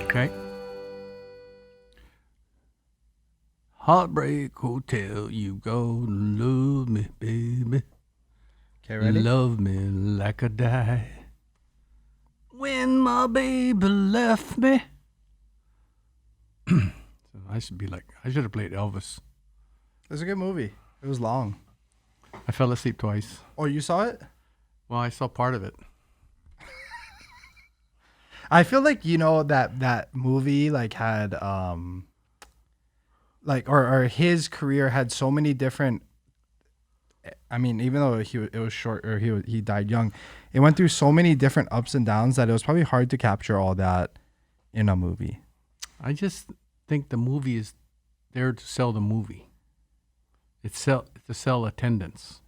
Okay. Heartbreak Hotel, you go and love me, baby. Okay, ready? Love me like I die. When my baby left me. So I should have played Elvis. It was a good movie. It was long. I fell asleep twice. Oh, you saw it? Well, I saw part of it. I feel like, that movie had or his career had so many different, I mean, even though it was short, or he died young, it went through so many different ups and downs that it was probably hard to capture all that in a movie. I just think the movie is there to sell the movie. It's to sell attendance.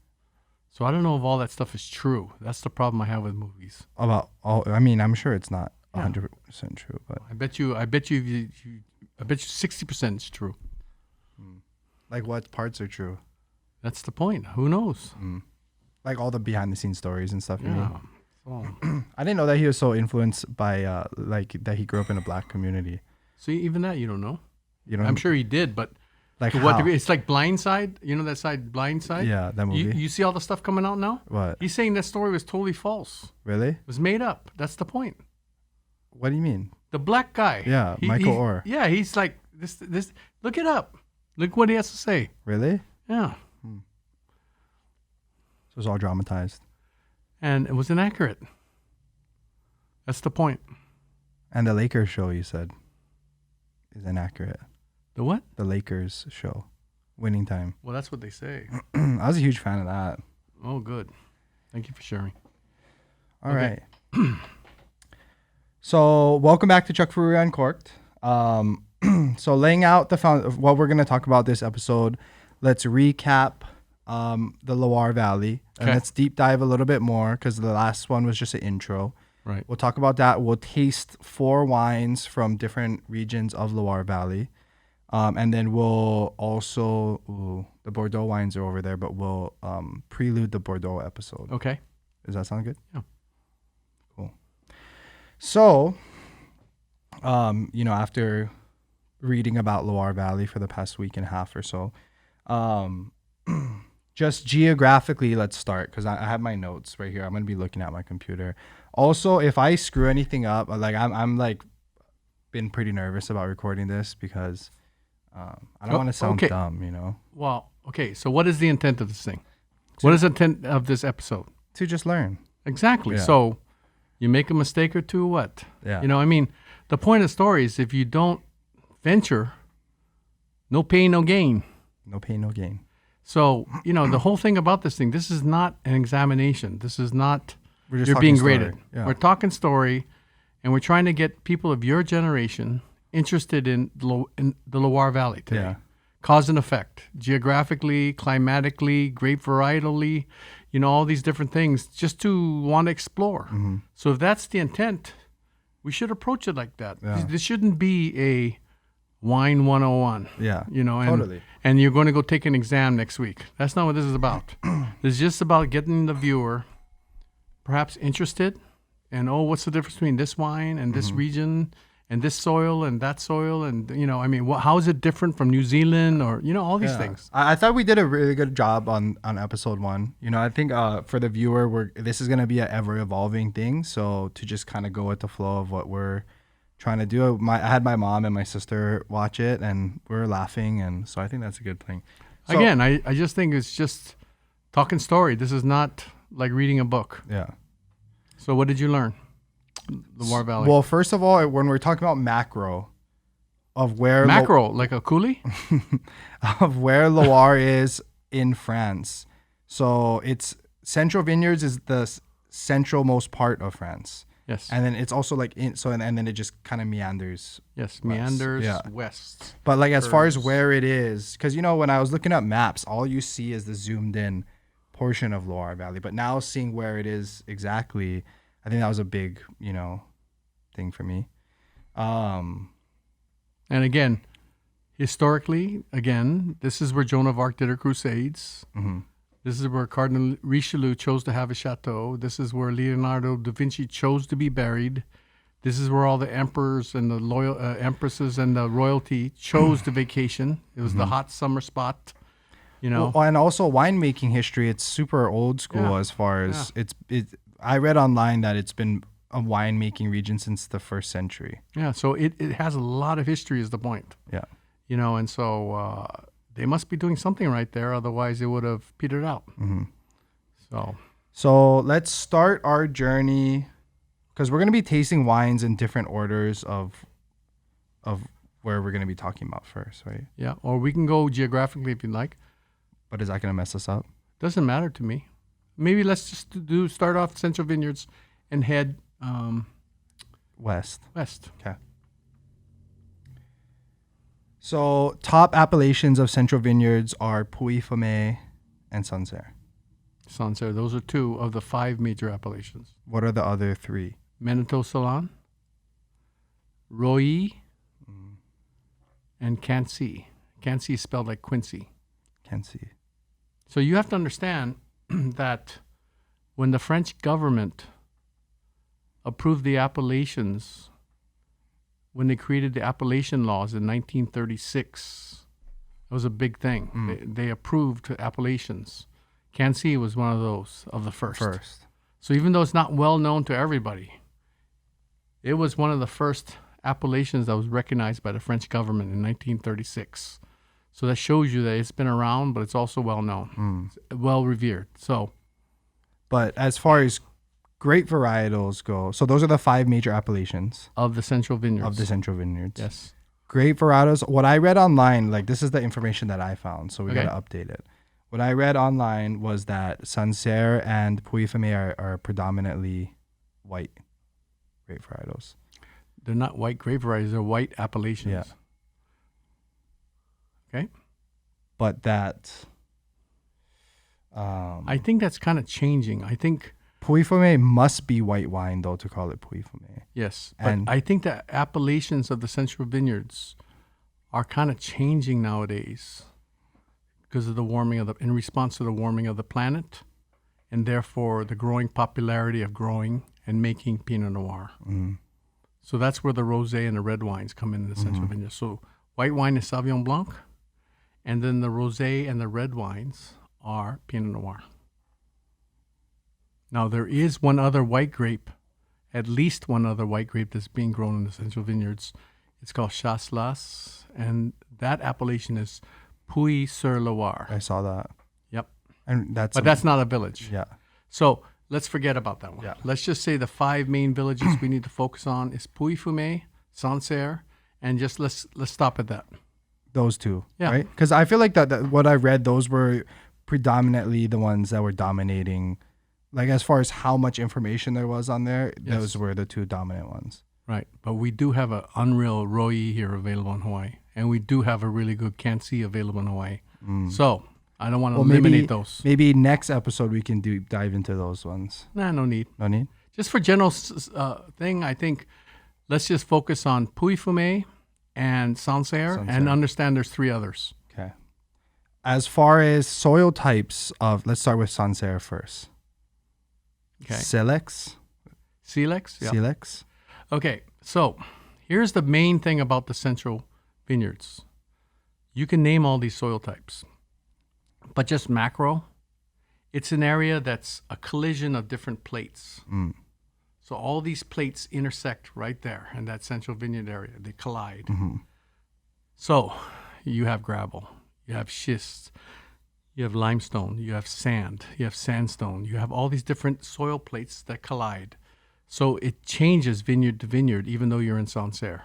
So I don't know if all that stuff is true. That's the problem I have with movies. I'm sure it's not 100% true, but I bet you 60% is true. like what parts are true? That's the point. Who knows? Like all the behind the scenes stories and stuff. You Yeah. mean? So, I didn't know that he was so influenced by that he grew up in a black community. so even that you don't know. You know, I'm sure he did, but like to how? what degree? It's like Blindside. You know that side, Blindside? Yeah, that movie. You see all the stuff coming out now? What? He's saying that story was totally false. Really? It was made up. That's the point. What do you mean? The black guy. Yeah, Michael Orr. Yeah, he's like this. Look it up. Look what he has to say. Really? Yeah. So it's all dramatized. And it was inaccurate. That's the point. And the Lakers show, you said, is inaccurate. The what? The Lakers show, Winning Time. Well, that's what they say. I was a huge fan of that. Oh, good. Thank you for sharing. All right. So welcome back to Chuck Furuya Uncorked. So laying out the what we're going to talk about this episode, let's recap the Loire Valley. And let's deep dive a little bit more because the last one was just an intro. Right. We'll talk about that. We'll taste 4 wines from different regions of Loire Valley. And then we'll also, the Bordeaux wines are over there, but we'll prelude the Bordeaux episode. Okay. Does that sound good? Yeah. Cool. So, after reading about Loire Valley for the past week and a half or so, just geographically, let's start because I have my notes right here. I'm going to be looking at my computer. Also, if I screw anything up, I'm been pretty nervous about recording this because I don't want to sound dumb, Well, okay. So what is the intent of this thing? What is the intent of this episode? To just learn. Exactly. Yeah. So you make a mistake or two, what? Yeah. The point of the story is if you don't venture, no pain, no gain. No pain, no gain. So, the whole thing about this thing, this is not an examination. This is not, We're just you're talking being story. graded. Yeah. We're talking story, and we're trying to get people of your generation interested in the Loire Valley today. Yeah. Cause and effect, geographically, climatically, grape varietally, all these different things, just to want to explore. Mm-hmm. So if that's the intent, we should approach it like that. Yeah. This shouldn't be a wine 101. Yeah. Totally. And you're going to go take an exam next week. That's not what this is about. This is just about getting the viewer perhaps interested and, what's the difference between this wine and this region and this soil and that soil? And, how is it different from New Zealand or, all these things? I thought we did a really good job on episode 1. I think for the viewer, this is going to be an ever evolving thing. So to just kind of go with the flow of what we're trying to do. I had my mom and my sister watch it and we were laughing. And so I think that's a good thing. So, again, I just think it's just talking story. This is not like reading a book. Yeah. So what did you learn? The Loire Valley. Well, first of all, when we're talking about macro of where like a coulee? of where Loire is in France. So it's Central Vineyards is the central most part of France. Yes. And then it's also and then it just kind of meanders. Yes, meanders Yeah. west. But as far as where it is, because when I was looking up maps, all you see is the zoomed in portion of Loire Valley. But now seeing where it is exactly, I think that was a big, thing for me. And again, historically, this is where Joan of Arc did her crusades. Mm-hmm. This is where Cardinal Richelieu chose to have a chateau. This is where Leonardo da Vinci chose to be buried. This is where all the emperors and the loyal empresses and the royalty chose to vacation. It was the hot summer spot, you know. Well, and also winemaking history, it's super old school as far as I read online that it's been a winemaking region since the 1st century. Yeah, so it has a lot of history is the point. Yeah. You know, and so they must be doing something right there. Otherwise, it would have petered out. Mm-hmm. So let's start our journey, because we're going to be tasting wines in different orders of where we're going to be talking about first, right? yeah, or we can go geographically if you'd like. But is that going to mess us up? Doesn't matter to me. Maybe let's just start off Central Vineyards and head West. west. Okay. So top appellations of Central Vineyards are Pouilly-Fumé and Sancerre. Sancerre, those are 2 of the 5 major appellations. What are the other 3? Menito Salon, Roy, and Cancy. Cancy is spelled like Quincy. Can't see. So you have to understand that when the French government approved the appellations, when they created the appellation laws in 1936, it was a big thing. They approved appellations. Cancy was one of those, of the first. So even though it's not well known to everybody, it was one of the first appellations that was recognized by the French government in 1936. So that shows you that it's been around, but it's also well known, well revered. So, but as far as grape varietals go, so those are the 5 major appellations of the Central Vineyards. Of the Central Vineyards. Yes. Grape varietals. What I read online, like this is the information that I found, so we got to update it. What I read online was that Sancerre and Pouilly-Fumé are predominantly white grape varietals. They're not white grape varieties; they're white appellations. Yeah. Okay. But that, I think that's kind of changing. I think Pouilly-Fumé must be white wine though to call it Pouilly-Fumé. Yes, but I think the appellations of the Central Vineyards are kind of changing nowadays because of the warming in response to the warming of the planet, and therefore the growing popularity of growing and making Pinot Noir. So that's where the rosé and the red wines come in the Central Vineyards. So white wine is Sauvignon Blanc, and then the rosé and the red wines are Pinot Noir. Now there is one other white grape, at least one other white grape that's being grown in the Central Vineyards. It's called Chasselas, and that appellation is Puy-sur-Loire. I saw that. Yep. And but that's not a village. Yeah. So let's forget about that one. Yeah. Let's just say the 5 main villages we need to focus on is Pouilly-Fumé, Sancerre, and just let's stop at that. Those 2, Yeah. right? Because I feel like that what I read, those were predominantly the ones that were dominating. Like as far as how much information there was on there, those were the 2 dominant ones. Right. But we do have an unreal Roy here available in Hawaii. And we do have a really good Cancy available in Hawaii. So I don't want to eliminate those. Maybe next episode we can dive into those ones. Nah, no need. No need? Just for general thing, I think let's just focus on Pouilly-Fumé and Sancerre and understand there's 3 others. Okay. As far as soil types let's start with Sancerre first. Okay. Silex. Silex? Yeah. Silex. Okay, so here's the main thing about the Central Vineyards. You can name all these soil types, but just macro, it's an area that's a collision of different plates. So all these plates intersect right there in that Central Vineyard area. They collide. So you have gravel, you have schist, you have limestone, you have sand, you have sandstone, you have all these different soil plates that collide. So it changes vineyard to vineyard, even though you're in Sancerre.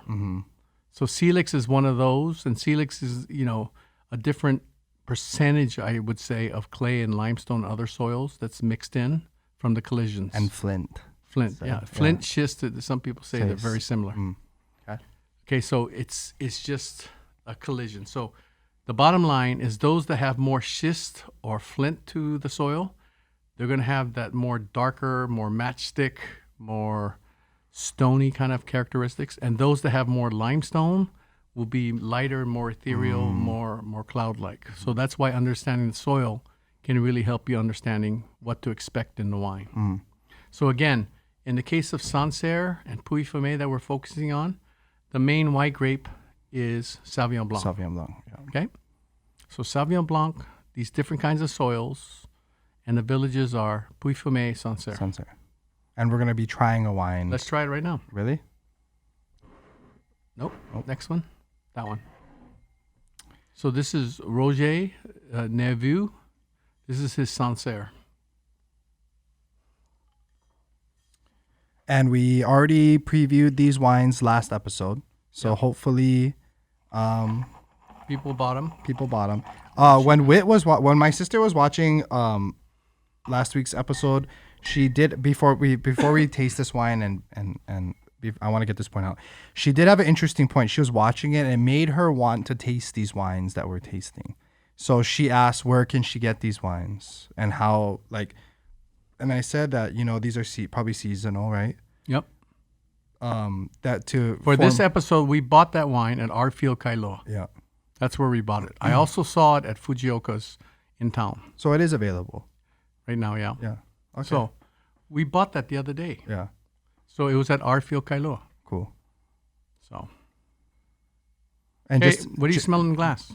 So Silex is one of those, and Silex is, a different percentage, I would say, of clay and limestone and other soils that's mixed in from the collisions. And flint. Flint, yeah. Flint, schist, some people say they're very similar. Okay, so it's just a collision. So the bottom line is those that have more schist or flint to the soil, they're going to have that more darker, more matchstick, more stony kind of characteristics. And those that have more limestone will be lighter, more ethereal, more cloud-like. So that's why understanding the soil can really help you understanding what to expect in the wine. So again, In the case of Sancerre and Puy-Fumé that we're focusing on, the main white grape is Sauvignon Blanc. Sauvignon Blanc. Yeah. Okay? So Sauvignon Blanc, these different kinds of soils, and the villages are Puy-Fumé, Sancerre. Sancerre. And we're going to be trying a wine. Let's try it right now. Really? Nope. Next one. That one. So this is Roger Nerveux. This is his Sancerre. And we already previewed these wines last episode. So hopefully People bought them. people bought them. When my sister was watching last week's episode, she did before we taste this wine I want to get this point out. She did have an interesting point. She was watching it and it made her want to taste these wines that we're tasting. So she asked, where can she get these wines and how, like, and I said that, these are probably seasonal, right? Yep. For This episode, we bought that wine at Artfield Kailua. Yeah. That's where we bought it. I also saw it at Fujioka's in town So it is available. right now, yeah. Yeah. Okay. So we bought that the other day. yeah. So it was at Artfield Kailua. Cool. So, And hey, just what do you smell in the glass?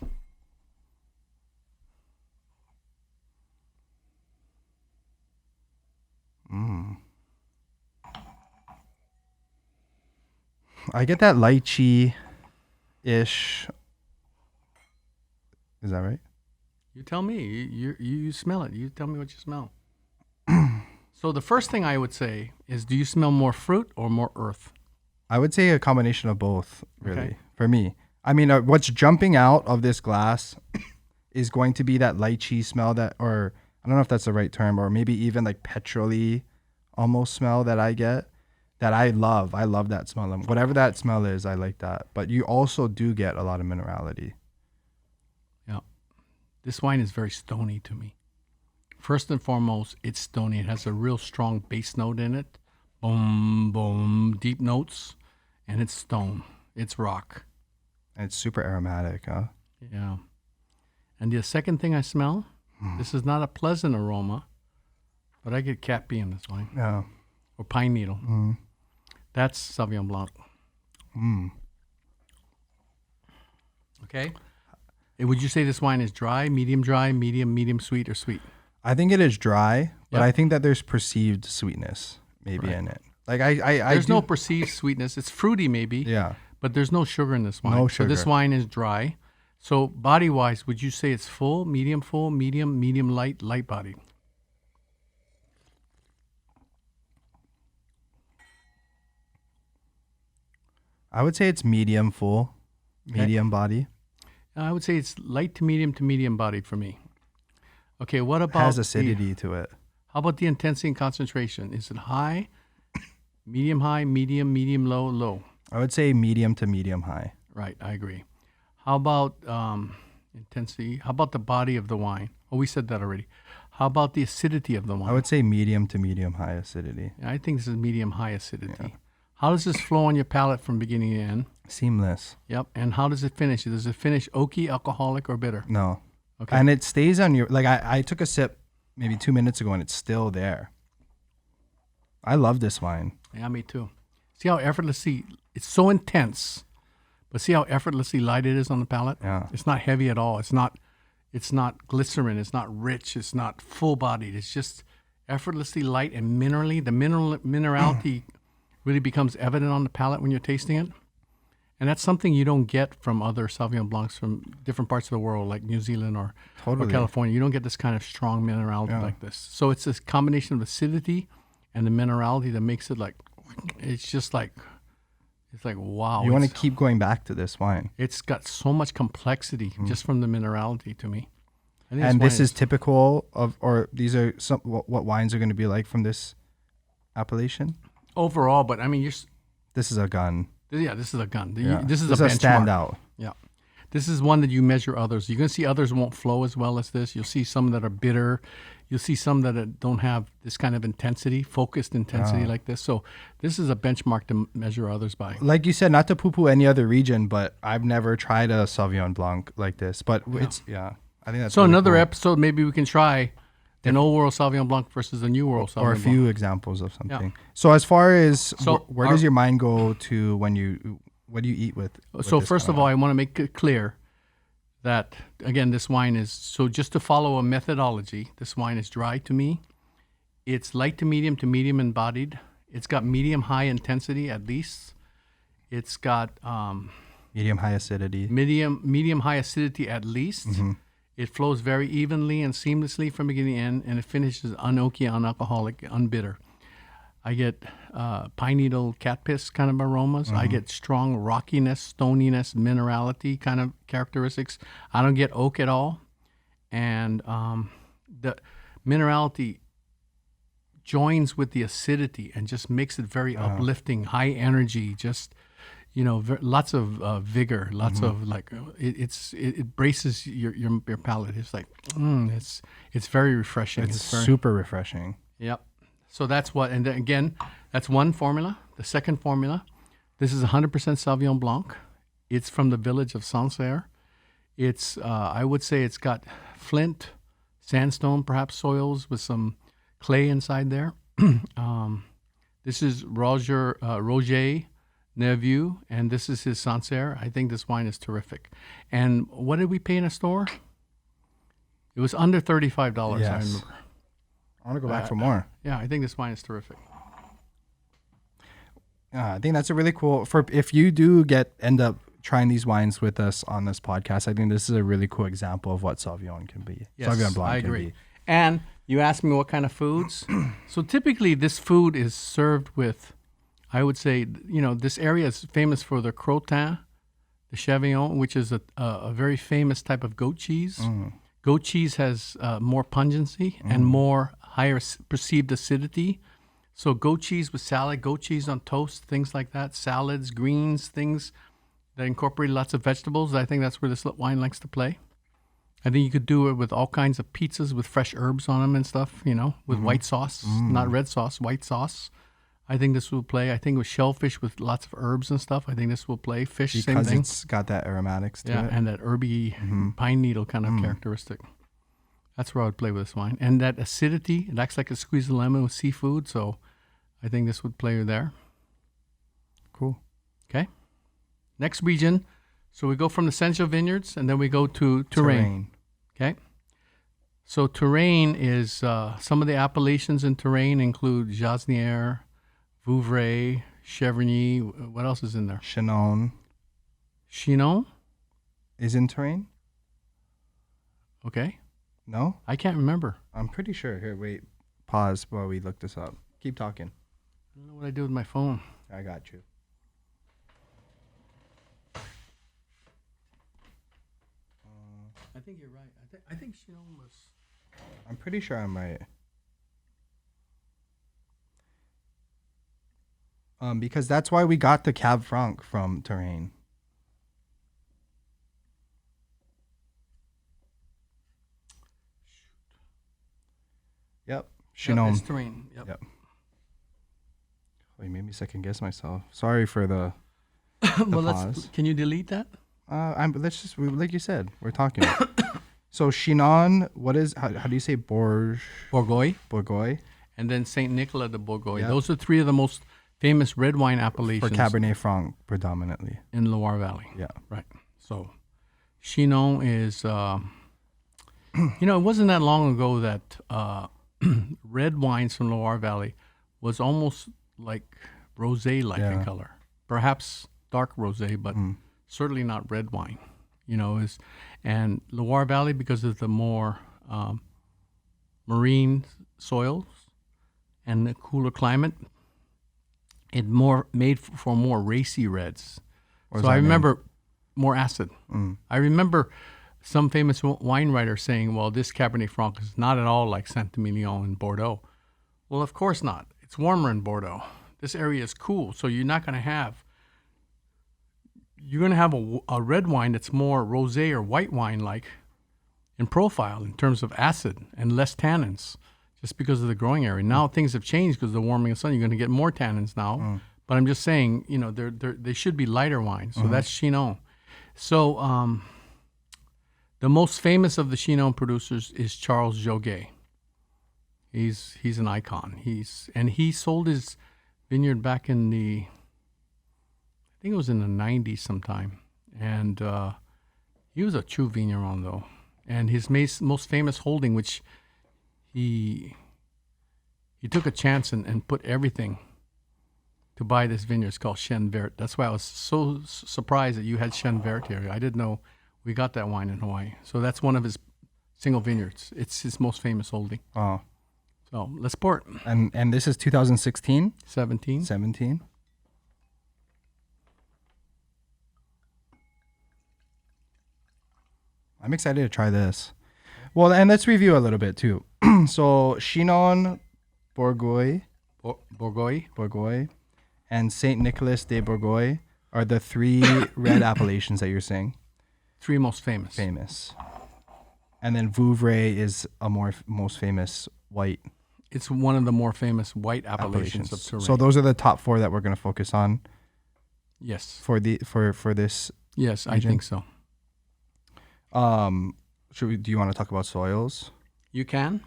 I get that lychee-ish. Is that right? You tell me. You smell it. You tell me what you smell. So the first thing I would say is, do you smell more fruit or more earth? I would say a combination of both, really, Okay. for me. I mean, what's jumping out of this glass is going to be that lychee smell or I don't know if that's the right term, or maybe even like petrol-y almost smell that I get that I love. I love that smell. Whatever that smell is, I like that. But you also do get a lot of minerality. Yeah. This wine is very stony to me. First and foremost, it's stony. It has a real strong bass note in it. Boom, boom, deep notes. And it's stone. It's rock. And it's super aromatic, huh? Yeah. And the second thing I smell, this is not a pleasant aroma, but I get cat pee in this wine. Yeah. Or pine needle. That's Sauvignon Blanc. Okay. Would you say this wine is dry, medium sweet, or sweet? I think it is dry, but Yep. I think that there's perceived sweetness maybe Right. in it. Like I There's do- no perceived sweetness. It's fruity maybe, Yeah. but there's no sugar in this wine. No So this sugar. wine is dry. So body-wise, would you say it's full, medium, light, light body? I would say it's medium full, medium body. I would say it's light to medium bodied for me. Okay, what about Has acidity to it. How about the intensity and concentration? Is it high, medium, low, low? I would say medium to medium high. Right, I agree. How about intensity? How about the body of the wine? Oh, we said that already. How about the acidity of the wine? I would say medium to medium high acidity. I think this is medium high acidity. How does this flow on your palate from beginning to end? Seamless. Yep. And how does it finish? Does it finish oaky, alcoholic, or bitter? No. Okay. And it stays on your, like I took a sip maybe 2 minutes ago and it's still there. I love this wine. Yeah, me too. See how effortlessly, it's so intense, but see how effortlessly light it is on the palate? Yeah. It's not heavy at all. It's not glycerin. It's not rich. It's not full bodied. It's just effortlessly light and minerally. The minerality really becomes evident on the palate when you're tasting it. And that's something you don't get from other Sauvignon Blancs from different parts of the world, like New Zealand or California. You don't get this kind of strong minerality like this. So it's this combination of acidity and the minerality that makes it like, it's like, wow. You want to keep going back to this wine. It's got so much complexity just from the minerality to me. I think And wine this is typical of, or these are what wines are going to be like from this appellation? overall, but I mean, This is a gun. this is a gun. Yeah. This is This a is a benchmark. standout. Yeah. This is one that you measure others. You're going to see others won't flow as well as this. You'll see some that are bitter. You'll see some that don't have this kind of intensity, focused intensity like this. So this is a benchmark to measure others by. Like you said, not to poo-poo any other region, but I've never tried a Sauvignon Blanc like this. But it's, I think that's So really another cool. episode, maybe we can try an old world Sauvignon Blanc versus a new world Sauvignon or a Blanc. few examples of something. So as far as where does your mind go to when what do you eat with So this first kind of all, I want to make it clear that, again, this wine is, so just to follow a methodology, this wine is dry to me. It's light to medium embodied. It's got medium high intensity at least. It's got medium high acidity. Medium high acidity at least. Mm-hmm. It flows very evenly and seamlessly from beginning to end, and it finishes unoaky, unalcoholic, unbitter. I get pine needle cat piss kind of aromas. Mm-hmm. I get strong rockiness, stoniness, minerality kind of characteristics. I don't get oak at all. And the minerality joins with the acidity and just makes it very uplifting, high energy, just, lots of vigor, lots of it braces your palate. It's like, it's very refreshing. It's super refreshing. Yep. So that's what, and then again, that's one formula. The second formula, this is 100% Sauvignon Blanc. It's from the village of Sancerre. It's, I would say it's got flint, sandstone, perhaps soils with some clay inside there. This is Roger Neveu, and this is his Sancerre. I think this wine is terrific. And what did we pay in a store? It was under $35, Yes. I remember. I want to go back for more. Yeah, I think this wine is terrific. I think that's a really cool, if you do end up trying these wines with us on this podcast, I think this is a really cool example of what Sauvignon can be. Yes, Sauvignon Blanc I agree. can be. And you asked me what kind of foods. So typically this food is served with, I would say, this area is famous for the crottin, the Chevignon, which is a very famous type of goat cheese. Goat cheese has more pungency and more higher perceived acidity. So goat cheese with salad, goat cheese on toast, things like that, salads, greens, things that incorporate lots of vegetables. I think that's where this wine likes to play. I think you could do it with all kinds of pizzas with fresh herbs on them and stuff, with white sauce, not red sauce, white sauce. I think this will play. I think with shellfish with lots of herbs and stuff, I think this will play. Fish, same thing. Because it's got that aromatics to it. And that herby pine needle kind of characteristic. That's where I would play with this wine. And that acidity, it acts like a squeeze of lemon with seafood, so I think this would play there. Cool. Okay. Next region. So we go from the Sencha vineyards, and then we go to Touraine. Okay. So Touraine is, some of the appellations in Touraine include Jasnière, Vouvray, Cheverny. What else is in there? Chinon Chinon? is in Touraine? Okay. No? I can't remember. I'm pretty sure. Here, wait. Pause while we look this up. Keep talking. I don't know what I do with my phone. I got you. I think you're right. I think Chinon was... I'm pretty sure I'm right. Because that's why we got the Cab Franc from Touraine. Yep. Chinon. It's Touraine. Yep. Oh, you made me second guess myself. Sorry for the Well, pause. can you delete that? Let's just, like you said, we're talking. So Chinon, how do you say Bourgogne. Bourgogne? And then Saint Nicolas de Bourgogne. Yep. Those are three of the most famous red wine appellations For Cabernet Franc predominantly. in Loire Valley. Yeah. Right. So Chinon is, it wasn't that long ago that red wines from Loire Valley was almost like rosé-like in color. Perhaps dark rosé, but certainly not red wine. And Loire Valley, because of the more marine soils and the cooler climate, it made for more racy reds. So I remember more acid. I remember some famous wine writer saying, well, this Cabernet Franc is not at all like Saint-Emilion in Bordeaux. Well, of course not. It's warmer in Bordeaux. This area is cool, so you're going to have a red wine that's more rosé or white wine-like in profile in terms of acid and less tannins, just because of the growing area. Now things have changed because of the warming of the sun. You're going to get more tannins now. But I'm just saying, they should be lighter wines. So that's Chinon. So the most famous of the Chinon producers is Charles Joguet. He's an icon. He sold his vineyard back in I think it was in the 90s sometime. And he was a true vigneron though. And his most famous holding, which he took a chance and put everything to buy this vineyard, is called Chêne Vert. That's why I was so surprised that you had Chêne Vert here. I didn't know we got that wine in Hawaii. So that's one of his single vineyards. It's his most famous holding. Oh. So let's pour it. And this is 2016? 17. 17. I'm excited to try this. Well, and let's review a little bit too. So Chinon, Bourgogne, and Saint Nicolas de Bourgogne are the three red appellations that you're saying. Three most famous. And then Vouvray is a most famous white. It's one of the more famous white appellations of Touraine. So those are the top four that we're going to focus on. Yes. For this. Yes, region? I think so. Do you want to talk about soils? You can.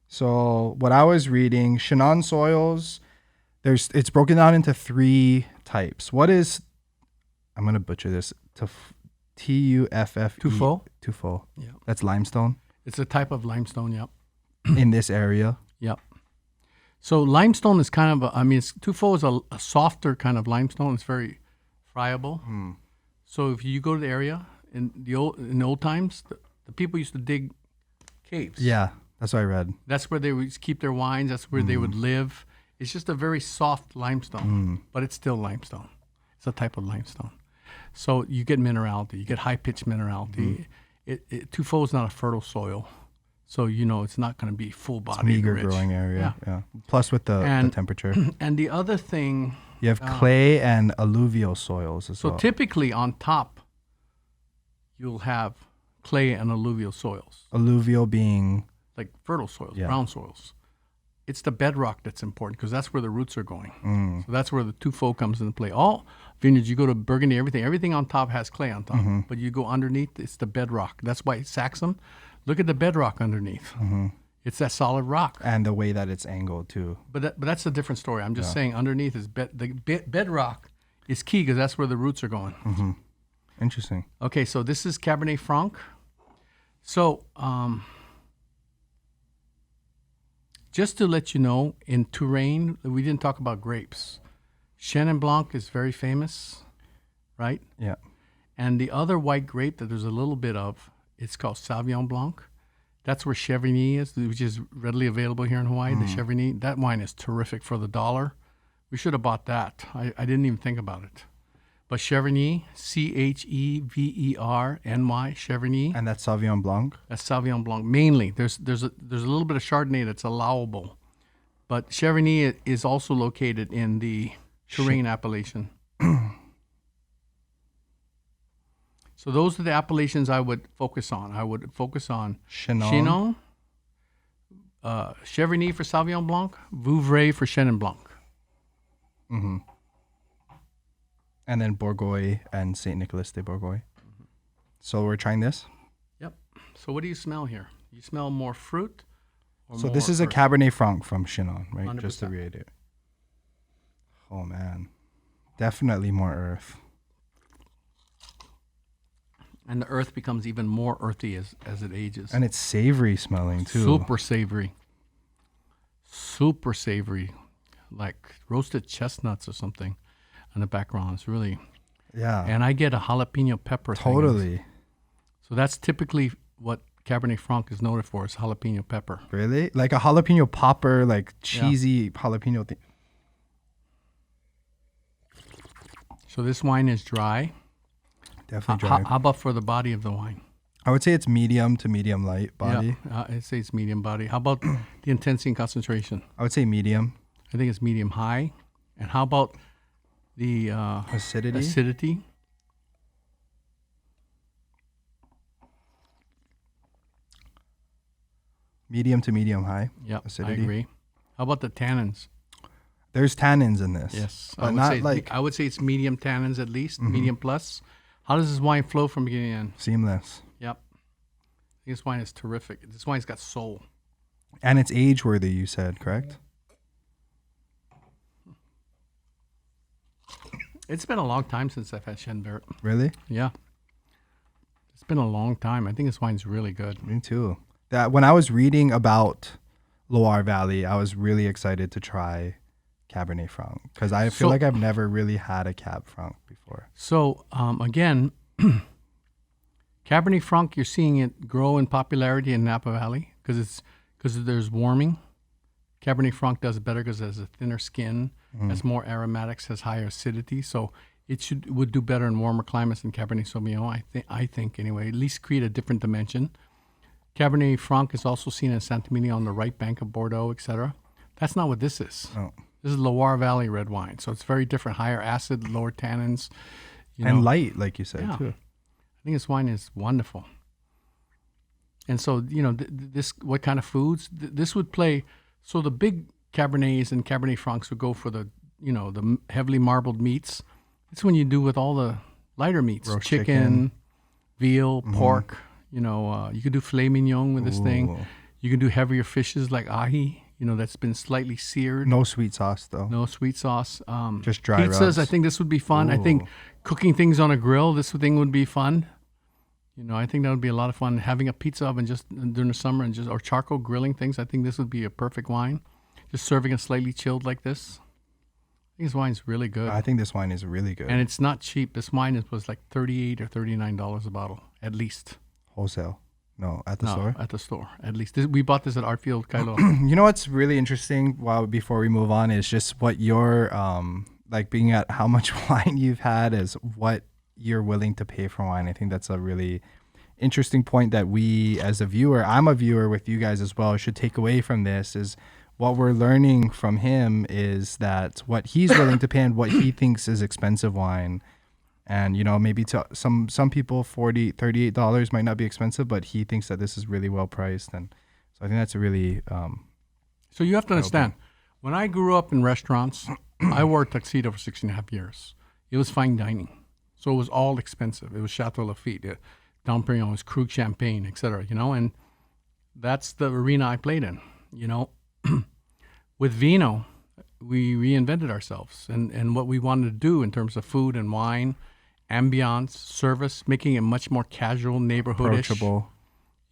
So what I was reading, Chenin soils, it's broken down into three types. What is, I'm going to butcher this, Tuff? Tuffeau? Tuffeau. Yeah. That's limestone? It's a type of limestone, yep. In this area? Yep. So limestone is kind of Tuffeau is a softer kind of limestone. It's very friable. So if you go to the area, in the old times, the people used to dig caves. Yeah, that's what I read. That's where they would keep their wines. That's where they would live. It's just a very soft limestone, but it's still limestone. It's a type of limestone. So you get minerality. You get high-pitched minerality. Tuffeau is not a fertile soil. So, it's not going to be full-bodied Meager rich. growing area. Yeah. Plus with the temperature. And the other thing... You have clay and alluvial soils as well. So typically on top, you'll have clay and alluvial soils. Alluvial being? Like fertile soils, Yeah. brown soils. It's the bedrock that's important because that's where the roots are going. So that's where the Tuffeau comes into play. All vineyards, you go to Burgundy, everything on top has clay on top. But you go underneath, it's the bedrock. That's why Saxum, look at the bedrock underneath. It's that solid rock. And the way that it's angled too. But that's a different story. I'm just saying underneath is the bedrock is key because that's where the roots are going. Interesting. Okay, so this is Cabernet Franc. So just to let you know, in Touraine, we didn't talk about grapes. Chenin Blanc is very famous, right? Yeah. And the other white grape that there's a little bit of, it's called Sauvignon Blanc. That's where Chevigny is, which is readily available here in Hawaii. The Chevigny, that wine is terrific for the $1. We should have bought that. I didn't even think about it. But Chevigny, Cheverny, Chevigny. And that's Sauvignon Blanc? That's Sauvignon Blanc mainly. There's a little bit of Chardonnay that's allowable, but Chevigny is also located in the Touraine appellation. So those are the appellations I would focus on. I would focus on Chinon, Chevigny for Sauvignon Blanc, Vouvray for Chenin Blanc. And then Bourgogne and Saint Nicolas de Bourgogne. So we're trying this? Yep. So what do you smell here? You smell more fruit? So this is a Cabernet Franc from Chinon, right? 100%. Just to reiterate. Oh, man. Definitely more earth. And the earth becomes even more earthy as it ages. And it's savory smelling, too. Super savory. Super savory. Like roasted chestnuts or something in the background. It's really... Yeah. And I get a jalapeno pepper. Totally. So that's typically what Cabernet Franc is noted for, is jalapeno pepper. Really? Like a jalapeno popper, like cheesy jalapeno thing. So this wine is dry. Definitely dry. How about for the body of the wine? I would say it's medium to medium light body. Yeah, I'd say it's medium body. How about the intensity and concentration? I would say medium. I think it's medium high. And how about the acidity? Medium to medium high. Yep, acidity. I agree. How about the tannins? There's tannins in this. Yes, but not I would say it's medium tannins at least, medium plus. How does this wine flow from beginning to end? Seamless. Yep. I think this wine is terrific. This wine's got soul. And it's age worthy, you said, correct? It's been a long time since I've had Shenbert. Really? Yeah. It's been a long time. I think this wine's really good. Me too. That when I was reading about Loire Valley, I was really excited to try Cabernet Franc because I feel like I've never really had a Cab Franc before. So again, Cabernet Franc, you're seeing it grow in popularity in Napa Valley because there's warming. Cabernet Franc does better because it has a thinner skin, has more aromatics, has higher acidity. So it would do better in warmer climates than Cabernet Sauvignon. I think anyway. At least create a different dimension. Cabernet Franc is also seen in Saint-Emilion on the right bank of Bordeaux, etc. That's not what this is. Oh. This is Loire Valley red wine, so it's very different. Higher acid, lower tannins, and light, like you said too. I think this wine is wonderful. And so this what kind of foods this would play? So the big Cabernets and Cabernet Francs would go for the the heavily marbled meats. It's when you do with all the lighter meats, roast chicken, veal, pork. You could do filet mignon with this thing. You can do heavier fishes like ahi. That's been slightly seared. No sweet sauce though. No sweet sauce. Just dry pizzas. rubs. I think this would be fun. Ooh. I think cooking things on a grill. This thing would be fun. I think that would be a lot of fun. Having a pizza oven just during the summer or charcoal grilling things. I think this would be a perfect wine. Just serving it slightly chilled like this. I think this wine's really good. I think this wine is really good. And it's not cheap. This wine was like $38 or $39 a bottle, at least. Wholesale. No, at the store? At the store, at least. We bought this at Artfield, Kailo. You know what's really interesting before we move on is just what your, being at how much wine you've had is what you're willing to pay for wine. I think that's a really interesting point that we as a viewer, I'm a viewer with you guys as well, should take away from this is what we're learning from him is that what he's willing to pay and what he thinks is expensive wine. And, maybe to some people, $40, $38 might not be expensive, but he thinks that this is really well priced. And so I think that's a really... so you have to understand, when I grew up in restaurants, I wore a tuxedo for 6.5 years. It was fine dining. So it was all expensive. It was Château Lafite, Dom Perignon, it was Krug Champagne, etc. And that's the arena I played in, With vino, we reinvented ourselves and what we wanted to do in terms of food and wine, ambiance, service, making it much more casual, neighborhoodish. Approachable.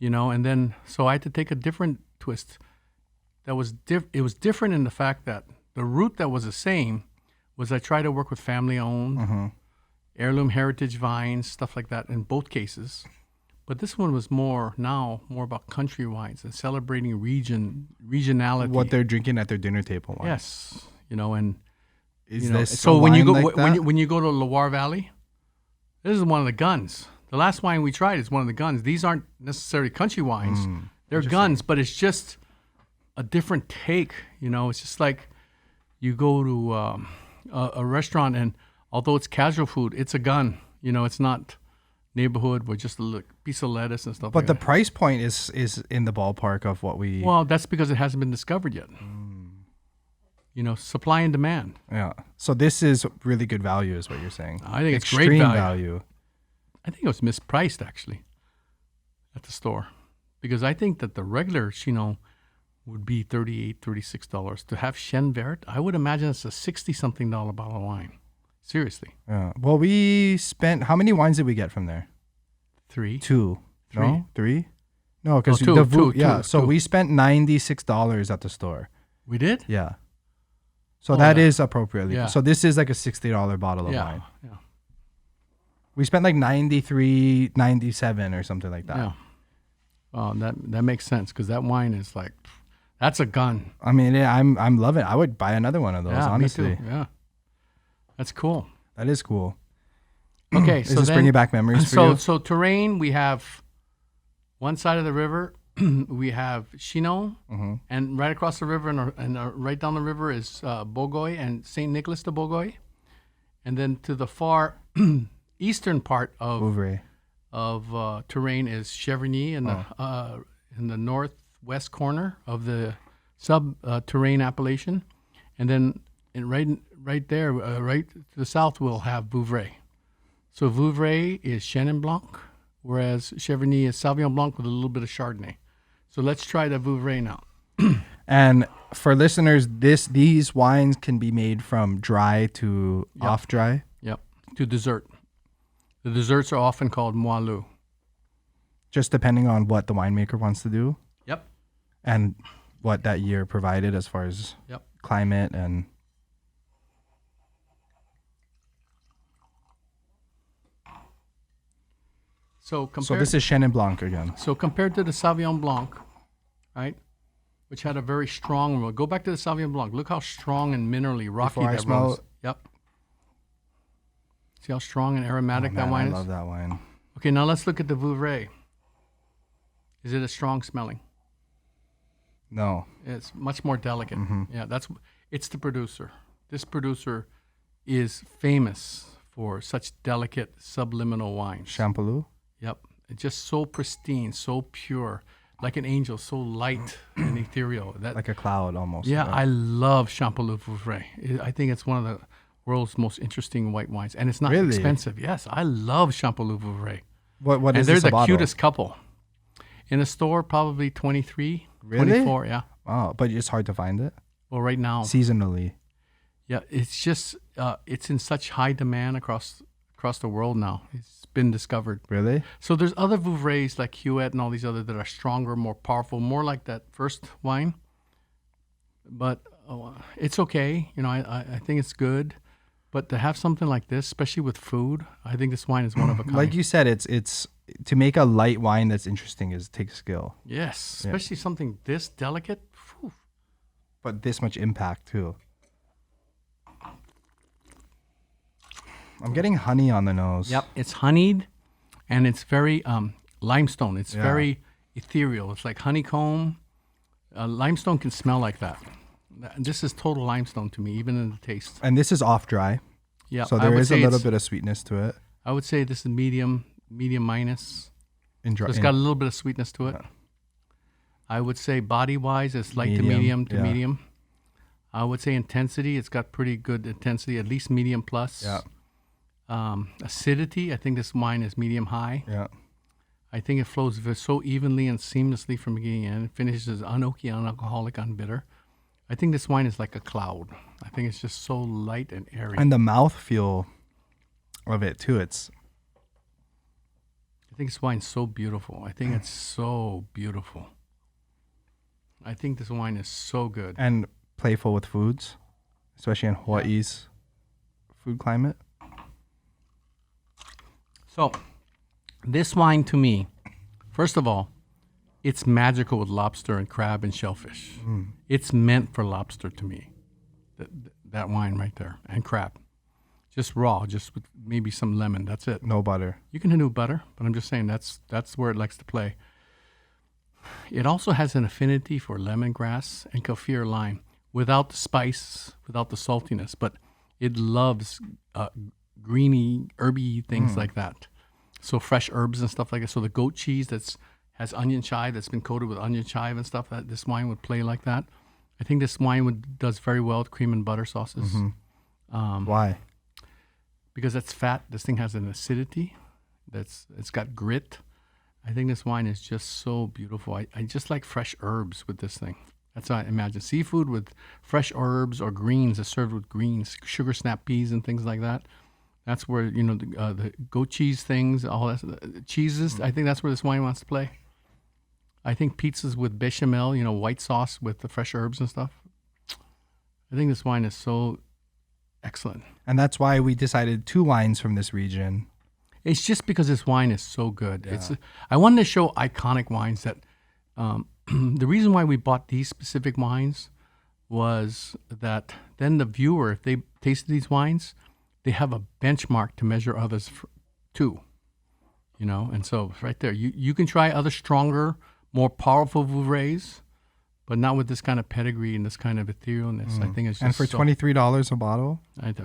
And then, so I had to take a different twist. It was different in the fact that the route that was the same was I tried to work with family-owned, heirloom heritage vines, stuff like that in both cases. But this one was more about country wines and celebrating regionality. What they're drinking at their dinner table. Wine. Yes, and is this so when you go like when you go to Loire Valley, this is one of the guns. The last wine we tried is one of the guns. These aren't necessarily country wines; they're guns, but it's just a different take. It's just like you go to a restaurant, and although it's casual food, it's a gun. It's not neighborhood with just a piece of lettuce and stuff. But like the that. price point is in the ballpark of what we. Well, that's because it hasn't been discovered yet. Supply and demand. Yeah. So this is really good value, is what you're saying. I think it's extreme great value. I think it was mispriced actually at the store because I think that the regular Chino would be $38, $36. To have Chêne Vert, I would imagine it's a $60-something bottle of wine. Seriously. Yeah. Well, we spent, how many wines did we get from there? 3. 2. Three. No? 3? No, because two. So we spent $96 at the store. We did? Yeah. So that is appropriately. Yeah. So this is like a $60 bottle of wine. Yeah. We spent like $93, $97 or something like that. Yeah. Oh, that makes sense because that wine is like, that's a gun. I mean, I'm loving it. I would buy another one of those, honestly. Me too. Yeah. That's cool. That is cool. Okay, is this bringing back memories for you? So terrain, we have one side of the river, we have Chinon, and right across the river and right down the river is Bourgogne and St. Nicholas de Bourgogne. And then to the far eastern part of terrain is Cheverny in the northwest corner of the sub-terrain appellation. And then right there, right to the south, we'll have Vouvray. So Vouvray is Chenin Blanc, whereas Cheverny is Sauvignon Blanc with a little bit of Chardonnay. So let's try the Vouvray now. And for listeners, these wines can be made from dry to off dry. Yep. To dessert. The desserts are often called moelleux. Just depending on what the winemaker wants to do. Yep. And what that year provided as far as climate and... So this is Chenin Blanc again. So compared to the Sauvignon Blanc, right, which had a very strong... Go back to the Sauvignon Blanc. Look how strong and minerally rocky that was. Yep. See how strong and aromatic that wine is? I love that wine. Okay, now let's look at the Vouvray. Is it a strong smelling? No. It's much more delicate. Yeah, it's the producer. This producer is famous for such delicate subliminal wines. Champollion? Yep. It's just so pristine, so pure, like an angel, so light and ethereal. Like a cloud almost. Yeah, I love Champollion Vouvray. I think it's one of the world's most interesting white wines. And it's not expensive. Yes, I love Champollion Vouvray. What is they're this the bottle? Cutest couple. In a store, probably 23, really? 24, yeah. Wow, but it's hard to find it? Well, right now. Seasonally. Yeah, it's just, it's in such high demand across the world now. It's been discovered. Really? So there's other Vouvrays like Huet and all these other that are stronger, more powerful, more like that first wine. But it's okay. You know, I think it's good. But to have something like this, especially with food, I think this wine is one of a kind. Like you said, it's to make a light wine that's interesting takes skill. Yes, especially something this delicate. Whew. But this much impact too. I'm getting honey on the nose. Yep, it's honeyed, and it's very limestone. It's very ethereal. It's like honeycomb. Limestone can smell like that. This is total limestone to me, even in the taste. And this is off dry. Yeah, so there is a little bit of sweetness to it. I would say this is medium minus. So it's got a little bit of sweetness to it. I would say body-wise, it's light medium, to medium. I would say intensity, it's got pretty good intensity, at least medium plus. Yeah. Acidity, I think this wine is medium high. Yeah. I think it flows so evenly and seamlessly from beginning to end. It finishes unoaky, unalcoholic, unbitter. I think this wine is like a cloud. I think it's just so light and airy. And the mouthfeel of it too. I think this wine's so beautiful. I think it's so beautiful. I think this wine is so good. And playful with foods, especially in Hawaii's food climate. So, this wine to me, first of all, it's magical with lobster and crab and shellfish. It's meant for lobster to me, that wine right there, and crab. Just raw, just with maybe some lemon, that's it. No butter. You can do butter, but I'm just saying that's where it likes to play. It also has an affinity for lemongrass and kaffir lime without the spice, without the saltiness, but it loves greeny, herby things like that. So fresh herbs and stuff like that. So the goat cheese has onion chive that's been coated with onion chive and stuff, that this wine would play like that. I think this wine does very well with cream and butter sauces. Why? Because that's fat. This thing has an acidity. It's got grit. I think this wine is just so beautiful. I just like fresh herbs with this thing. That's how I imagine. Seafood with fresh herbs or greens is served with greens, sugar snap peas and things like that. That's where, you know, the goat cheese things, all that, cheeses, I think that's where this wine wants to play. I think pizzas with bechamel, you know, white sauce with the fresh herbs and stuff. I think this wine is so excellent. And that's why we decided 2 wines from this region. It's just because this wine is so good. Yeah. I wanted to show iconic wines that the reason why we bought these specific wines was that then the viewer, if they tasted these wines, they have a benchmark to measure others to, you know. And so right there, you can try other stronger, more powerful Vouvrays, but not with this kind of pedigree and this kind of etherealness. I think it's just and for $23 a bottle?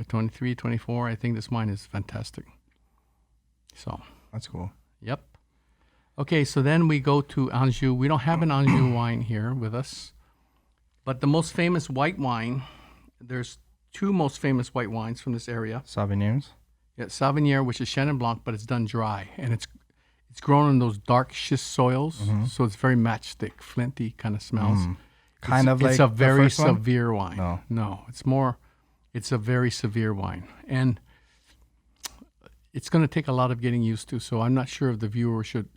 23, 24, I think this wine is fantastic. So that's cool. Yep. Okay, so then we go to Anjou. We don't have an Anjou wine here with us, but the most famous white wine, there's 2 most famous white wines from this area. Sauvignons? Yeah, Sauvignon, which is Chenin Blanc, but it's done dry, and it's grown in those dark schist soils, so it's very matchstick, flinty kind of smells. kind of like it's a the very first one? severe wine. No, it's a very severe wine, and it's going to take a lot of getting used to. So I'm not sure if the viewer should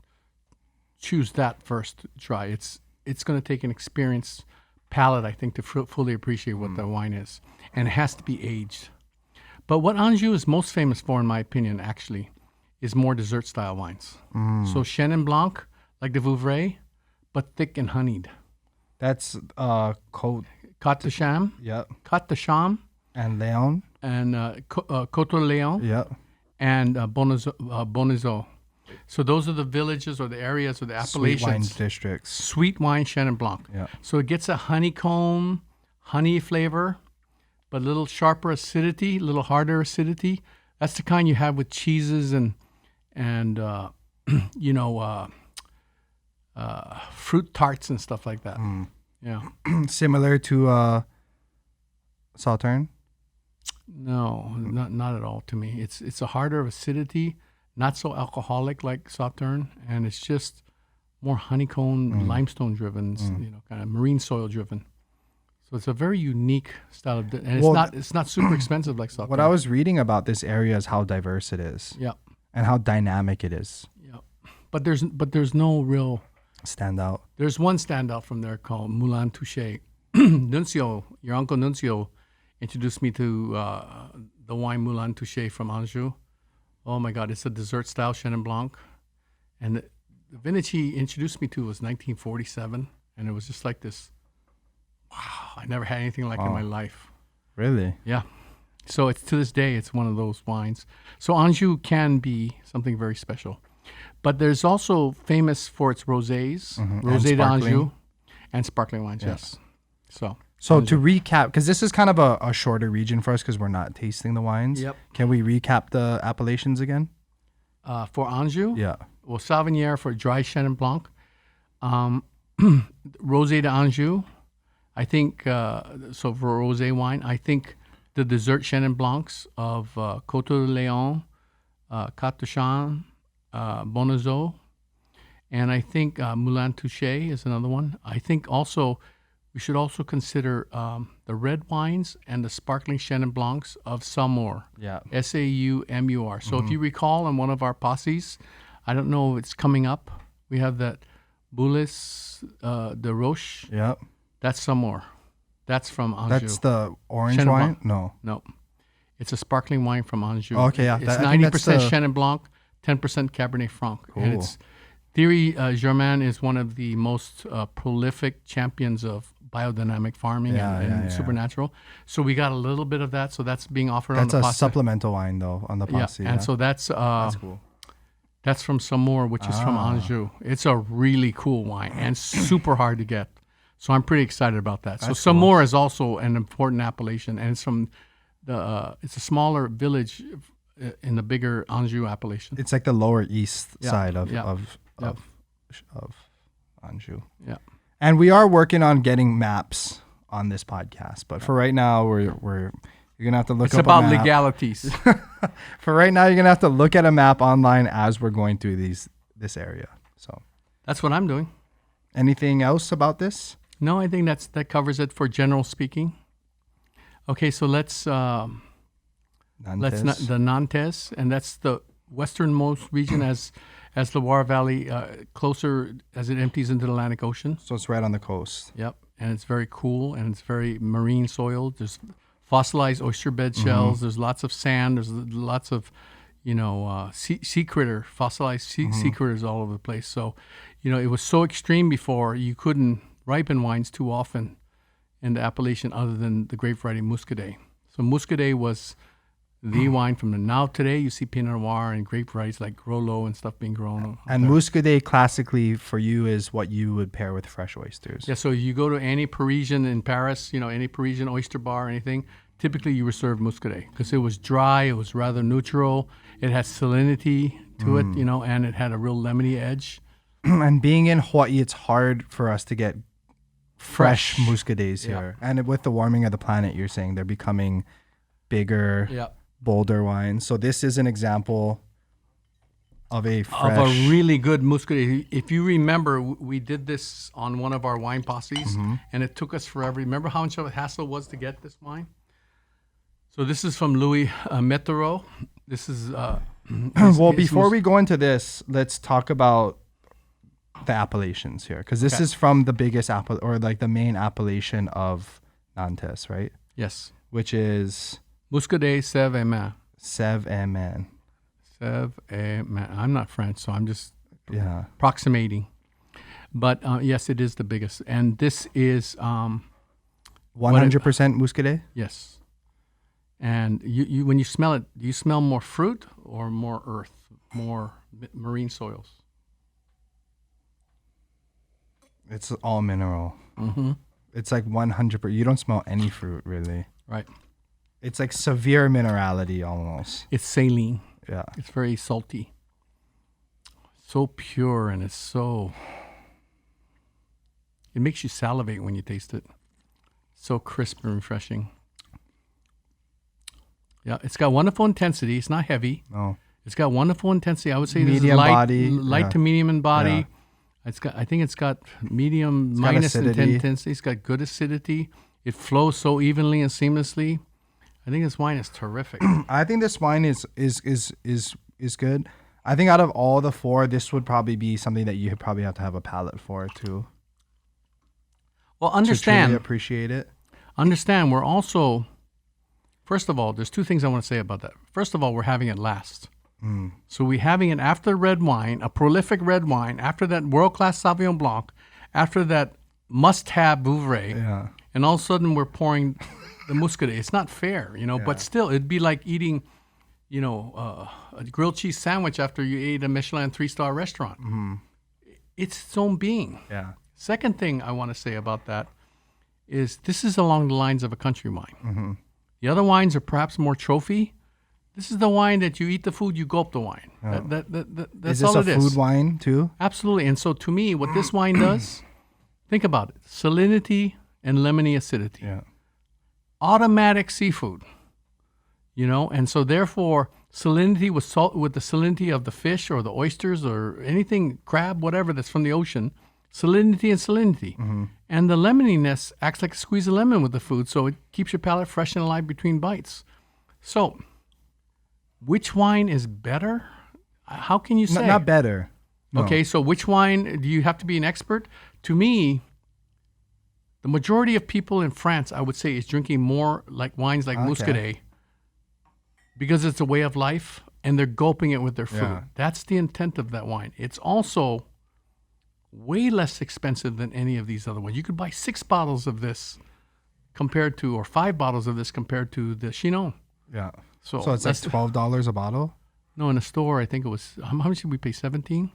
choose that first to try. It's going to take an experienced palate, I think, to fully appreciate what the wine is, and it has to be aged. But what Anjou is most famous for, in my opinion, actually, is more dessert style wines. So Chenin Blanc, like the Vouvray, but thick and honeyed. That's Côte. Côte de Cham, Yep. Côte de Cham, And Leon. and Côte de Léon, Yep. and Bonnezeau. So those are the villages or the areas or the Sweet wine appellations. districts. Sweet wine Chenin Blanc. Yeah. So it gets a honeycomb, honey flavor, but a little sharper acidity, a little harder acidity. That's the kind you have with cheeses and fruit tarts and stuff like that. Yeah. Similar to Sauterne. No, not at all to me. It's a harder acidity, not so alcoholic like Sauterne, and it's just more honeycomb, limestone driven, kind of marine soil driven. So it's a very unique style of, and it's not super expensive like Sauterne. What I was reading about this area is how diverse it is. Yeah. And how dynamic it is. Yeah. But there's no real Standout. There's one standout from there called Moulin Touché. Nuncio, your uncle Nuncio, introduced me to the wine Moulin Touché from Anjou. Oh my God, it's a dessert style Chenin Blanc. And the vintage he introduced me to was 1947. And it was just like this, wow, I never had anything like it in my life. Really? Yeah. So it's to this day, it's one of those wines. So Anjou can be something very special. But there's also famous for its rosés, Rosé d'Anjou, and sparkling wines, yes. So to recap, because this is kind of a shorter region for us because we're not tasting the wines. Yep. Can we recap the appellations again? For Anjou, Yeah. well, Sauvignon for dry Chenin Blanc, Rosé d'Anjou, I think, so for rosé wine, I think the dessert Chenin Blancs of Côte de Léon, Côte de Cham, Bonnezeau, and I think Moulin Touché is another one. I think also we should also consider the red wines and the sparkling Chenin Blancs of Saumur. Yeah. Saumur. So if you recall in one of our posses, I don't know if it's coming up, we have that Boulis de Roche. Yep. That's Saumur. That's from Anjou. That's the orange Chenin wine? Blanc. No. It's a sparkling wine from Anjou. Okay, yeah. It's I think that's 90% Chenin Blanc, 10% Cabernet Franc. Cool. And it's Thierry Germain is one of the most prolific champions of biodynamic farming and supernatural. So we got a little bit of that. So that's being offered on the That's a pasta. supplemental wine, though, on the pasta. And so that's cool. That's from Saumur, which is from Anjou. It's a really cool wine and super hard to get. So I'm pretty excited about that. That's so Saumur is also an important appellation, and it's from it's a smaller village in the bigger Anjou appellation. It's like the lower east side of Anjou. Yeah. And we are working on getting maps on this podcast, but for right now, you're gonna have to look. It's up about a map. legalities. For right now, you're gonna have to look at a map online as we're going through this area. So That's what I'm doing. anything else about this? No, I think that covers it for general speaking. Okay, so let's the Nantes, and that's the westernmost region as the Loire Valley, closer as it empties into the Atlantic Ocean. So it's right on the coast. Yep, and it's very cool, and it's very marine soil. There's fossilized oyster bed shells. There's lots of sand. There's lots of, sea critter, fossilized sea critters all over the place. So, it was so extreme before you couldn't ripen wines too often in the appellation other than the grape variety Muscadet. So Muscadet was the wine from the now today. You see Pinot Noir and grape varieties like Grolot and stuff being grown. And Muscadet classically for you is what you would pair with fresh oysters. Yeah, so you go to any Parisian in Paris, any Parisian oyster bar or anything, typically you were served Muscadet because it was dry, it was rather neutral, it had salinity to it, and it had a real lemony edge. And being in Hawaii, it's hard for us to get fresh Muscadets here. And with the warming of the planet, you're saying they're becoming bigger, bolder wines. So this is an example. of a of fresh. a really good Muscadet. If you remember, we did this on one of our wine posses, and it took us forever. Remember how much of a hassle it was to get this wine? So this is from Louis Mettereau. This is Well, before we go into this, let's talk about the appellations here, because this is from the biggest or like the main appellation of Nantes, right? Yes, Which is Muscadet Sève et Main. Sève et Main. Sève et Main. I'm not French, so I'm just Yeah. approximating. But yes, it is the biggest, and this is 100% Muscadet. yes. And you when you smell it, do you smell more fruit or more earth, more marine soils? It's all mineral. Mm-hmm. It's like 100%. You don't smell any fruit, really. Right. It's like severe minerality almost. It's saline. Yeah. It's very salty. So pure, and it's so... It makes you salivate when you taste it. So crisp and refreshing. Yeah, it's got wonderful intensity. It's not heavy. No. It's got wonderful intensity. I would say Medium this is light, body, light yeah. to medium in body. Yeah. I think it's got medium It's got minus acidity. intensity. It's got good acidity. It flows so evenly and seamlessly. I think this wine is terrific. I think this wine is good. I think out of all the four, this would probably be something that you probably have to have a palate for to Well, truly understand. appreciate it. Understand. We're also, first of all, there's two things I want to say about that. First of all, we're having it last. So we're having it after red wine, a prolific red wine, after that world-class Sauvignon Blanc, after that must-have Vouvray, Yeah. and all of a sudden we're pouring the Muscadet. It's not fair, but still, it'd be like eating, a grilled cheese sandwich after you ate a Michelin 3-star restaurant. It's its own being. Yeah. Second thing I want to say about that is this is along the lines of a country wine. The other wines are perhaps more trophy. This is the wine that you eat the food, you gulp the wine. That's Is this all a it is. food wine too? Absolutely. And so to me, what this wine does, think about it. Salinity and lemony acidity. Yeah. Automatic seafood. And so therefore salinity with salt, with the salinity of the fish or the oysters or anything, crab, whatever that's from the ocean, salinity and salinity. And the lemoniness acts like a squeeze of lemon with the food, so it keeps your palate fresh and alive between bites. So which wine is better? How can you say? Not better. No. Okay, so which wine, do you have to be an expert? To me, the majority of people in France, I would say, is drinking more like wines like Muscadet because it's a way of life and they're gulping it with their food. Yeah. That's the intent of that wine. It's also way less expensive than any of these other ones. You could buy 6 bottles of this or 5 bottles of this compared to the Chinon. Yeah. So So it's like that's $12 a bottle? No, in a store, I think it was, how much did we pay, 17?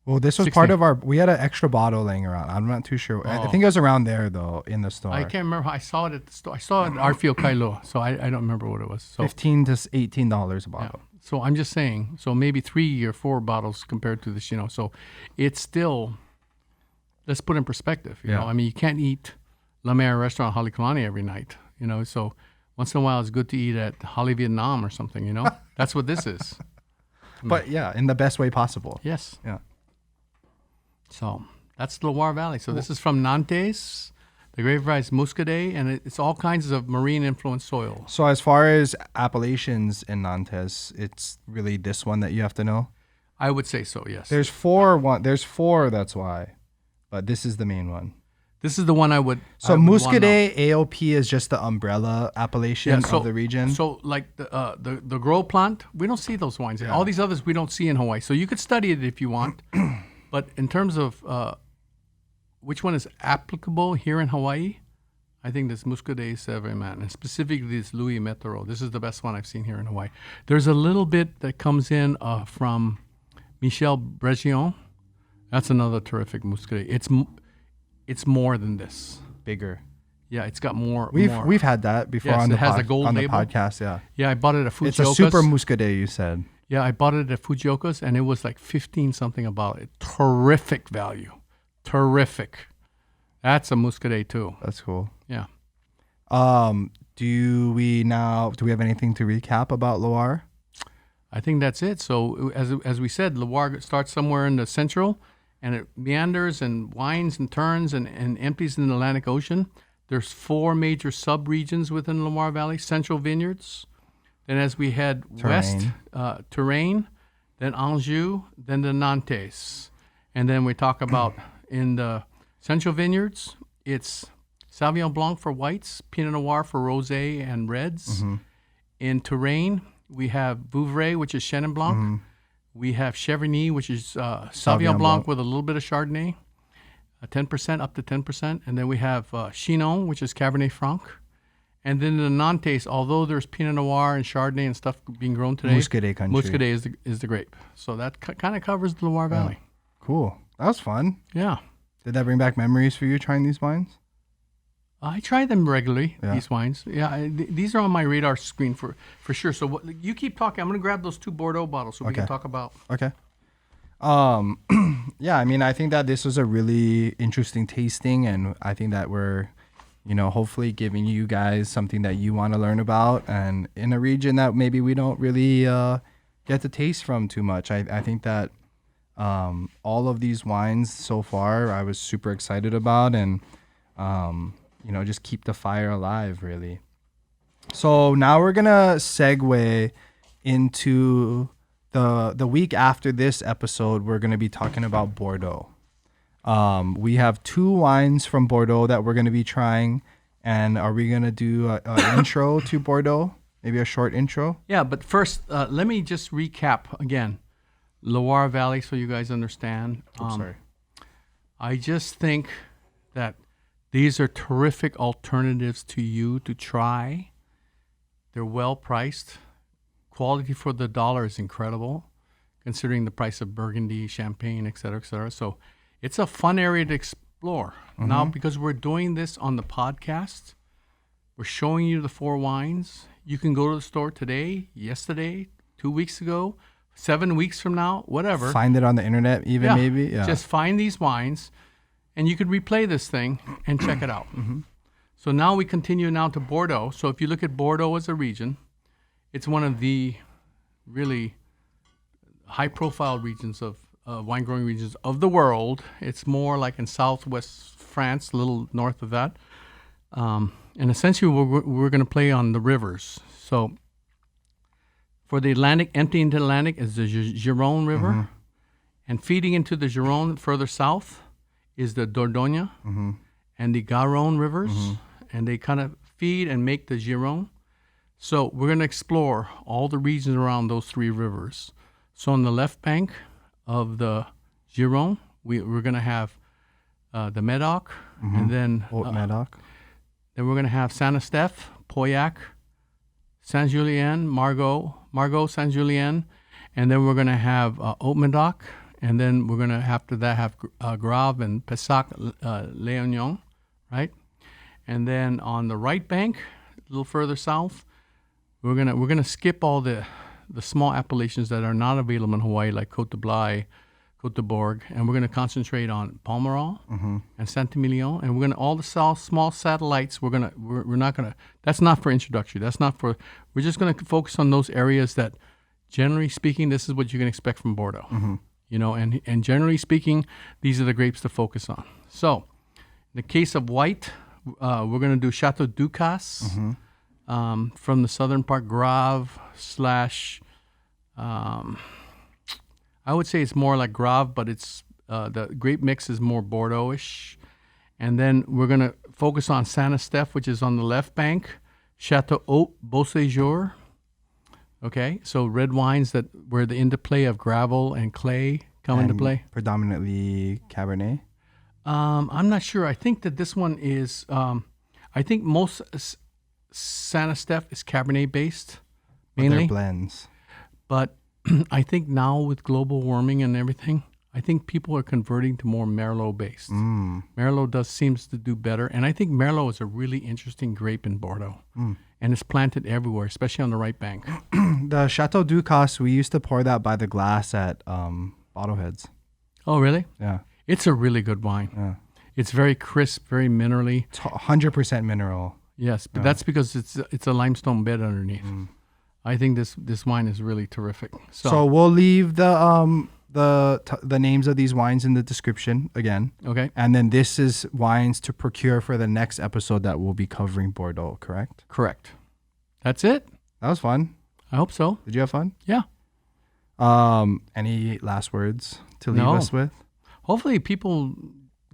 Well, this was 16. part of we had an extra bottle laying around. I'm not too sure. I think it was around there, though, in the store. I can't remember how I saw it at the store. I saw it at Artfield Kailo, so I don't remember what it was. So, $15 to $18 a yeah. bottle. So I'm just saying, so maybe 3 or 4 bottles compared to this, So it's still, let's put in perspective, you Yeah. know. I mean, you can't eat La Mer restaurant Halekulani every night, So once in a while, it's good to eat at Holly Vietnam or something, That's what this is. But yeah, in the best way possible. Yes. Yeah. So that's the Loire Valley. So this is from Nantes, the grape variety is Muscadet, and it's all kinds of marine influenced soil. So as far as appellations in Nantes, it's really this one that you have to know. I would say so, yes. There's four, that's why. But this is the main one. This is the one I would. So I would wanna know. Muscadet AOP is just the umbrella appellation of the region. So like the grow plant, we don't see those wines. All these others we don't see in Hawaii. So you could study it if you want. But in terms of which one is applicable here in Hawaii, I think this Muscadet Sève et Main, and specifically this Louis Mettereau. This is the best one I've seen here in Hawaii. There's a little bit that comes in from Michel Bregion. That's another terrific Muscadet. It's more than this. Bigger. Yeah, it's got more. We've had that before Yes, on the it has a gold label. podcast. Yeah, Yeah, I bought it at Fujioka's. it's a super Muscadet. You said. Yeah, I bought it at Fujioka's, and it was like 15 something about it. Terrific value. Terrific. That's a Muscadet too. That's cool. Yeah. Do we have anything to recap about Loire? I think that's it. So as we said, Loire starts somewhere in the central, and it meanders and winds and turns and empties in the Atlantic Ocean. There's 4 major sub-regions within the Loire Valley: Central Vineyards. Then as we head west, Touraine, then Anjou, then the Nantes. And then we talk about in the Central Vineyards, it's Sauvignon Blanc for whites, Pinot Noir for rosé and reds. In Touraine, we have Vouvray, which is Chenin Blanc. We have Cheverny, which is Sauvignon Blanc with a little bit of Chardonnay, 10%, up to 10%. And then we have Chinon, which is Cabernet Franc. And then in the Nantes, although there's Pinot Noir and Chardonnay and stuff being grown today, Muscadet country. Muscadet is the grape. So that kind of covers the Loire Valley. Cool. That was fun. Yeah. Did that bring back memories for you trying these wines? I try them regularly, these wines. Yeah, these are on my radar screen for sure. So you keep talking. I'm going to grab those 2 Bordeaux bottles so we can talk about. Okay. Yeah, I mean, I think that this was a really interesting tasting, and I think that we're, hopefully giving you guys something that you want to learn about, and in a region that maybe we don't really get to taste from too much. I think that all of these wines so far I was super excited about, and just keep the fire alive, really. So now we're gonna segue into the week after this episode. We're gonna be talking about Bordeaux. We have 2 wines from Bordeaux that we're gonna be trying, and are we gonna do an intro to Bordeaux? Maybe a short intro? Yeah, but first, let me just recap again. Loire Valley, so you guys understand. Sorry. I just think that these are terrific alternatives to you to try. They're well priced. Quality for the dollar is incredible, considering the price of Burgundy, Champagne, et cetera, et cetera. So it's a fun area to explore. Now, because we're doing this on the podcast, we're showing you the 4 wines. You can go to the store today, yesterday, 2 weeks ago, 7 weeks from now, whatever. Find it on the internet even, maybe? Yeah. Just find these wines, and you could replay this thing and check it out. So now we continue now to Bordeaux. So if you look at Bordeaux as a region, it's one of the really high-profile regions of wine-growing regions of the world. It's more like in southwest France, a little north of that. And essentially, we're going to play on the rivers. So for the Atlantic, emptying into the Atlantic is the Gironde River. And feeding into the Gironde further south is the Dordogne and the Garonne rivers. And they kind of feed and make the Gironde. So we're going to explore all the regions around those 3 rivers. So on the left bank of the Gironde, we're going to have the Médoc, and then Haut Médoc. Then we're going to have Saint-Estèphe, Pauillac, Saint-Julien, Margaux, Saint-Julien, and then we're going to have Haut Médoc, and then we're going to after that have Grave and Pessac, Léognan, right? And then on the right bank, a little further south, we're gonna skip all the small appellations that are not available in Hawaii, like Côte de Blaye, Côte de Bourg, and we're gonna concentrate on Palmaral and Saint-Emilion, and we're gonna all the small satellites. We're not gonna. That's not for introductory. That's not for. We're just gonna focus on those areas that, generally speaking, this is what you can expect from Bordeaux. And generally speaking, these are the grapes to focus on. So, in the case of white, we're gonna do Château Ducasse. From the southern part, Grave / I would say it's more like Grave, but it's the grape mix is more Bordeaux-ish. And then we're going to focus on Saint-Estèphe, which is on the left bank, Château Haut, Beausèjour. Okay, so red wines where the interplay of gravel and clay come into play. Predominantly Cabernet. I'm not sure. I think that this one is, I think most Saint-Estèphe is Cabernet based, mainly. They're blends. But I think now with global warming and everything, I think people are converting to more Merlot based. Merlot seems to do better. And I think Merlot is a really interesting grape in Bordeaux. And it's planted everywhere, especially on the right bank. The Château Ducasse, we used to pour that by the glass at Bottleheads. Oh, really? Yeah. It's a really good wine. Yeah. It's very crisp, very minerally. It's 100% mineral. Yes, but that's because it's a limestone bed underneath. I think this wine is really terrific. So we'll leave the names of these wines in the description again. Okay. And then this is wines to procure for the next episode that we'll be covering Bordeaux, correct? Correct. That's it. That was fun. I hope so. Did you have fun? Yeah. Any last words to leave us with? Hopefully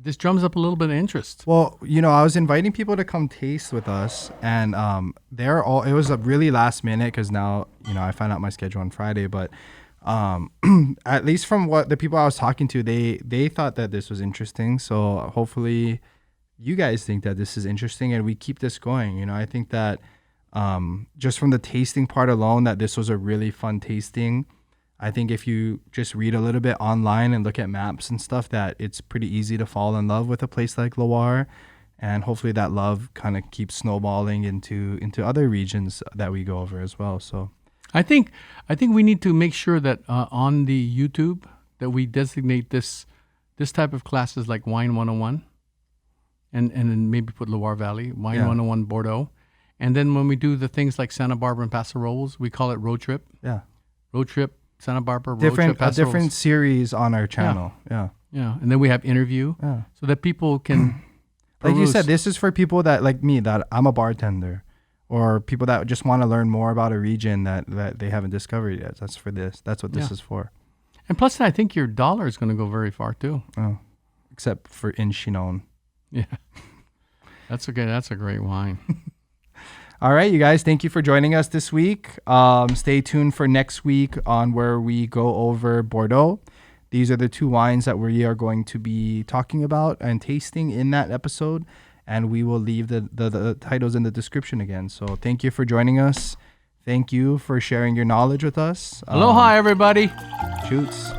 this drums up a little bit of interest. Well, I was inviting people to come taste with us, and it was a really last minute because now, I found out my schedule on Friday, but at least from what the people I was talking to, they thought that this was interesting. So hopefully you guys think that this is interesting and we keep this going. I think that just from the tasting part alone, that this was a really fun tasting. I think if you just read a little bit online and look at maps and stuff, that it's pretty easy to fall in love with a place like Loire. And hopefully that love kind of keeps snowballing into other regions that we go over as well. So I think we need to make sure that on the YouTube that we designate this type of classes like Wine 101 and then maybe put Loire Valley, Wine 101 Bordeaux. And then when we do the things like Santa Barbara and Paso Robles, we call it road trip. Yeah. Road trip, Santa Barbara, road trip, Paso different Robles. series on our channel. Yeah. Yeah. And then we have interview so that people can like you said, this is for people that like me, that I'm a bartender, or people that just want to learn more about a region that they haven't discovered yet. That's for this. That's what this is for. And plus, I think your dollar is going to go very far too. Oh, except for in Chinon. Yeah. That's okay. That's a great wine. All right, you guys, thank you for joining us this week. Stay tuned for next week on where we go over Bordeaux. These are the two wines that we are going to be talking about and tasting in that episode. And we will leave the titles in the description again. So thank you for joining us. Thank you for sharing your knowledge with us. Aloha, everybody. Shoots.